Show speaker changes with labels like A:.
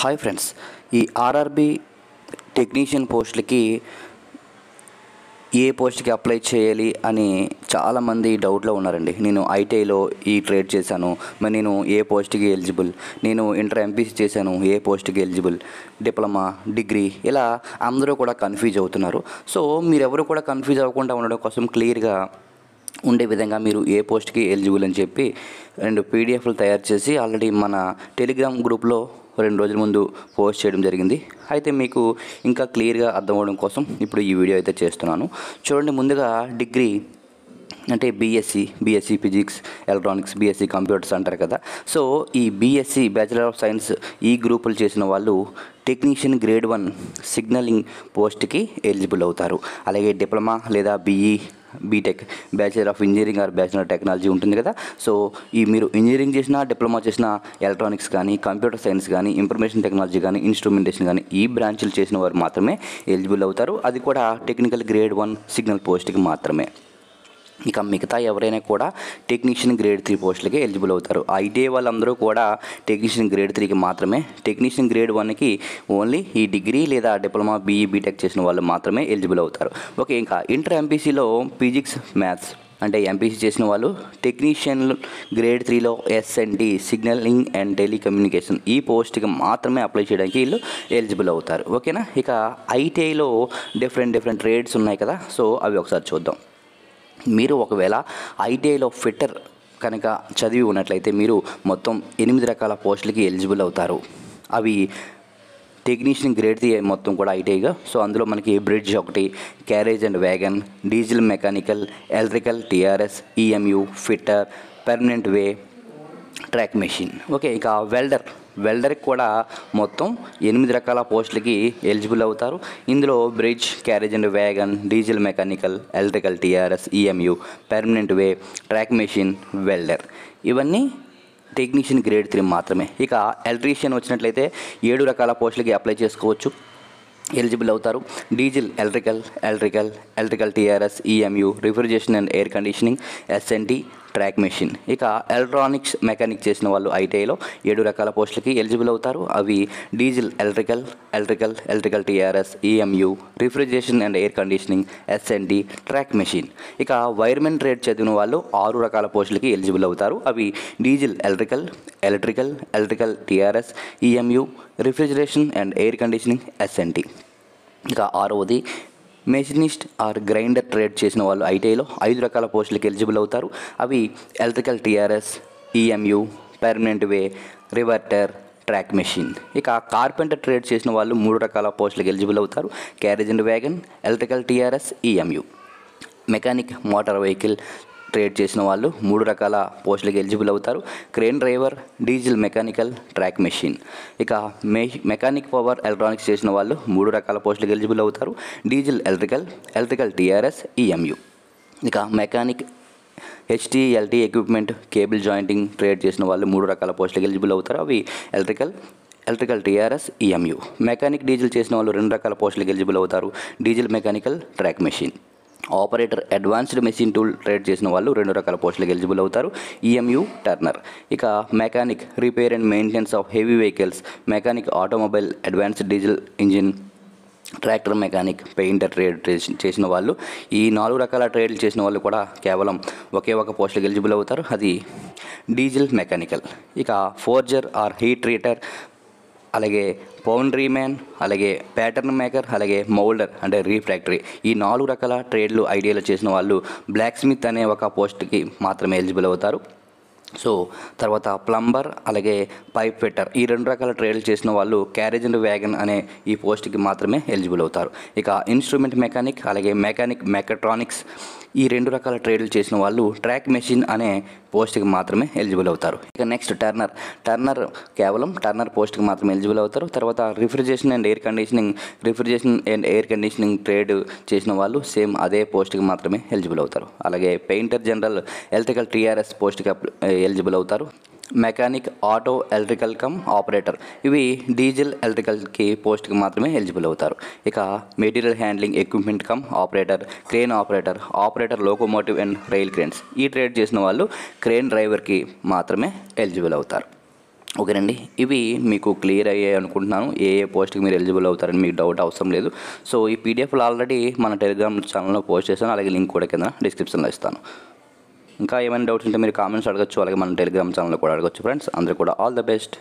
A: Hi friends, ఈ RRB technician పోస్టులకి ఏ పోస్ట్కి అప్లై చేయాలి అని చాలామంది డౌట్లో ఉన్నారండి. నేను ఐటీఐలో ఈ ట్రేడ్ చేశాను, మరి నేను ఏ పోస్ట్కి ఎలిజిబుల్, నేను ఇంటర్ ఎంపీసీ చేశాను, ఏ పోస్ట్కి ఎలిజిబుల్, డిప్లొమా, డిగ్రీ, ఇలా అందరూ కూడా కన్ఫ్యూజ్ అవుతున్నారు. సో మీరెవరు కూడా కన్ఫ్యూజ్ అవ్వకుండా ఉండడం కోసం క్లియర్గా ఉండే విధంగా మీరు ఏ పోస్ట్కి ఎలిజిబుల్ అని చెప్పి 2 పీడిఎఫ్లు తయారు చేసి ఆల్రెడీ మన టెలిగ్రామ్ గ్రూప్లో 2 రోజుల ముందు పోస్ట్ చేయడం జరిగింది. అయితే మీకు ఇంకా క్లియర్గా అర్థం అవ్వడం కోసం ఇప్పుడు ఈ వీడియో అయితే చేస్తున్నాను. చూడండి, ముందుగా డిగ్రీ అంటే BSc physics, electronics, BSc computers అంటారు కదా. సో ఈ బీఎస్సీ బ్యాచిలర్ ఆఫ్ సైన్స్ ఈ గ్రూపులు చేసిన వాళ్ళు టెక్నీషియన్ గ్రేడ్ 1 సిగ్నలింగ్ పోస్ట్కి ఎలిజిబుల్ అవుతారు. అలాగే డిప్లొమా లేదా BTech, bachelor of engineering or bachelor of technology ఉంటుంది కదా. సో ఈ మీరు ఇంజనీరింగ్ చేసినా, డిప్లొమా చేసినా, ఎలక్ట్రానిక్స్ కానీ, కంప్యూటర్ సైన్స్ కానీ, ఇన్ఫర్మేషన్ టెక్నాలజీ కానీ, ఇన్స్ట్రుమెంటేషన్ కానీ ఈ బ్రాంచ్లు చేసిన వారు మాత్రమే ఎలిజిబుల్ అవుతారు. అది కూడా టెక్నికల్ గ్రేడ్ 1 సిగ్నల్ పోస్ట్కి మాత్రమే. ఇక మిగతా ఎవరైనా కూడా టెక్నీషియన్ గ్రేడ్ 3 పోస్టులకి ఎలిజిబుల్ అవుతారు. ఐటీఐ వాళ్ళందరూ కూడా టెక్నీషియన్ గ్రేడ్ 3కి మాత్రమే. టెక్నీషియన్ గ్రేడ్ 1కి ఓన్లీ ఈ డిగ్రీ లేదా డిప్లొమా, బీటెక్ చేసిన వాళ్ళు మాత్రమే ఎలిజిబుల్ అవుతారు. ఓకే, ఇంకా ఇంటర్ ఎంపీసీలో ఫిజిక్స్, మ్యాథ్స్ అంటే ఎంపీసీ చేసిన వాళ్ళు టెక్నీషియన్ గ్రేడ్ 3లో ఎస్ఎన్టీ సిగ్నలింగ్ అండ్ టెలికమ్యూనికేషన్ ఈ పోస్ట్కి మాత్రమే అప్లై చేయడానికి వీళ్ళు ఎలిజిబుల్ అవుతారు. ఓకేనా. ఇక ఐటీఐలో డిఫరెంట్ ట్రేడ్స్ ఉన్నాయి కదా. సో అవి ఒకసారి చూద్దాం. మీరు ఒకవేళ ఐటీఐలో ఫిట్టర్ కనుక చదివి ఉన్నట్లయితే మీరు మొత్తం 8 రకాల పోస్టులకి ఎలిజిబుల్ అవుతారు. అవి టెక్నీషియన్ గ్రేడ్ 3 మొత్తం కూడా ఐటీఐగా. సో అందులో మనకి బ్రిడ్జ్ ఒకటి, carriage and wagon, diesel mechanical, electrical, TRS, EMU, fitter, permanent way, track machine. Okay, ఇక వెల్డర్కి కూడా మొత్తం 8 రకాల పోస్టులకి ఎలిజిబుల్ అవుతారు. ఇందులో bridge, carriage and wagon, diesel mechanical, electrical, TRS, EMU, permanent way, track machine, welder ఇవన్నీ టెక్నీషియన్ గ్రేడ్ 3 మాత్రమే. ఇక ఎలక్ట్రీషియన్ వచ్చినట్లయితే 7 రకాల పోస్టులకి అప్లై చేసుకోవచ్చు, ఎలిజిబుల్ అవుతారు. Diesel, electrical, TRS, EMU, refrigeration and air conditioning, SNT, track machine. ఇక ఎలక్ట్రానిక్స్ మెకానిక్ చేసిన వాళ్ళు ఐటీఐలో 7 రకాల పోస్టులకి ఎలిజిబుల్ అవుతారు. అవి diesel, electrical, TRS, EMU, refrigeration and air conditioning, SNT, track machine. ఇక వైర్మెన్ ట్రేడ్ చదివిన వాళ్ళు 6 రకాల పోస్టులకి ఎలిజిబుల్ అవుతారు. అవి diesel, electrical, TRS, EMU, refrigeration and air conditioning, SNT. ఇక 6వది మెషినిస్ట్ ఆర్ గ్రైండర్ ట్రేడ్ చేసిన వాళ్ళు ఐటీఐలో 5 రకాల పోస్టులకి ఎలిజిబుల్ అవుతారు. అవి electrical, TRS, EMU, permanent way, riveter, track machine. ఇక కార్పెంటర్ ట్రేడ్ చేసిన వాళ్ళు 3 రకాల పోస్టులకి ఎలిజిబుల్ అవుతారు. Carriage and wagon, electrical, TRS, EMU. Mechanic motor vehicle trade చేసిన వాళ్ళు 3 రకాల పోస్టులకి ఎలిజిబుల్ అవుతారు. Crane driver, diesel mechanical, track machine. ఇక మెకానిక్ పవర్ ఎలక్ట్రానిక్స్ చేసిన వాళ్ళు 3 రకాల పోస్టులకి ఎలిజిబుల్ అవుతారు. Diesel, electrical, TRS, EMU. ఇక mechanic HT LT equipment, cable jointing trade చేసిన వాళ్ళు 3 రకాల పోస్టులకి ఎలిజిబుల్ అవుతారు. అవి electrical, TRS, EMU. Mechanic diesel చేసిన వాళ్ళు 2 రకాల పోస్టులకి ఎలిజిబుల్ అవుతారు. Diesel mechanical, track machine. Operator advanced machine tool trade చేసిన వాళ్ళు 2 రకాల పోస్టులకు ఎలిజిబుల్ అవుతారు. EMU, turner. ఇక mechanic repair and maintenance of heavy vehicles, mechanic automobile, advanced diesel engine, tractor mechanic, painter trade చేసిన వాళ్ళు, ఈ 4 రకాల ట్రేడ్లు చేసిన వాళ్ళు కూడా కేవలం ఒకే ఒక పోస్టులకు ఎలిజిబుల్ అవుతారు. అది డీజిల్ మెకానికల్. ఇక ఫోర్జర్ ఆర్ హీట్ ట్రీటర్, అలాగే పౌండ్రీ మ్యాన్, అలాగే ప్యాటర్న్ మేకర్, అలాగే మౌల్డర్ అంటే రీఫ్రాక్టరీ, ఈ 4 రకాల ట్రేడ్లు ఐడియాలో చేసిన వాళ్ళు బ్లాక్ స్మిత్ అనే ఒక పోస్ట్కి మాత్రమే ఎలిజిబుల్ అవుతారు. సో తర్వాత ప్లంబర్, అలాగే పైప్ ఫిట్టర్, ఈ 2 రకాల ట్రేడ్లు చేసిన వాళ్ళు క్యారేజ్ అండ్ వ్యాగన్ అనే ఈ పోస్ట్కి మాత్రమే ఎలిజిబుల్ అవుతారు. ఇక ఇన్స్ట్రుమెంట్ మెకానిక్, అలాగే మెకాట్రానిక్స్, ఈ 2 రకాల ట్రేడ్లు చేసిన వాళ్ళు ట్రాక్ మెషిన్ అనే పోస్ట్కి మాత్రమే ఎలిజిబుల్ అవుతారు. ఇక నెక్స్ట్ కేవలం టర్నర్ పోస్ట్కి మాత్రమే ఎలిజిబుల్ అవుతారు. తర్వాత refrigeration and air conditioning trade చేసిన వాళ్ళు సేమ్ అదే పోస్ట్కి మాత్రమే ఎలిజిబుల్ అవుతారు. అలాగే పెయింటర్ జనరల్, ఎలక్ట్రికల్, టీఆర్ఎస్ పోస్ట్కి ఎలిజిబుల్ అవుతారు. Mechanic auto electrical cum operator, ఇవి డీజిల్ ఎలక్ట్రికల్కి పోస్ట్కి మాత్రమే ఎలిజిబుల్ అవుతారు. ఇక material handling equipment cum operator, crane operator locomotive and rail cranes, ఈ ట్రేడ్ చేసిన వాళ్ళు క్రేన్ డ్రైవర్కి మాత్రమే ఎలిజిబుల్ అవుతారు. ఓకేనండి, ఇవి మీకు క్లియర్ అయ్యాయి అనుకుంటున్నాను. ఏ పోస్ట్కి మీరు ఎలిజిబుల్ అవుతారని మీకు డౌట్ అవసరం లేదు. సో ఈ పీడిఎఫ్లు ఆల్రెడీ మన టెలిగ్రామ్ ఛానల్లో పోస్ట్ చేశాను, అలాగే లింక్ కూడా కింద డిస్క్రిప్షన్లో ఇస్తాను. ఇంకా ఏమైనా డౌట్స్ ఉంటే మీరు కామెంట్స్ అడగచ్చు, అలాగే మన టెలిగ్రామ్ ఛానల్లో కూడా అడగచ్చు ఫ్రెండ్స్. అందరూ కూడా ఆల్ ద బెస్ట్.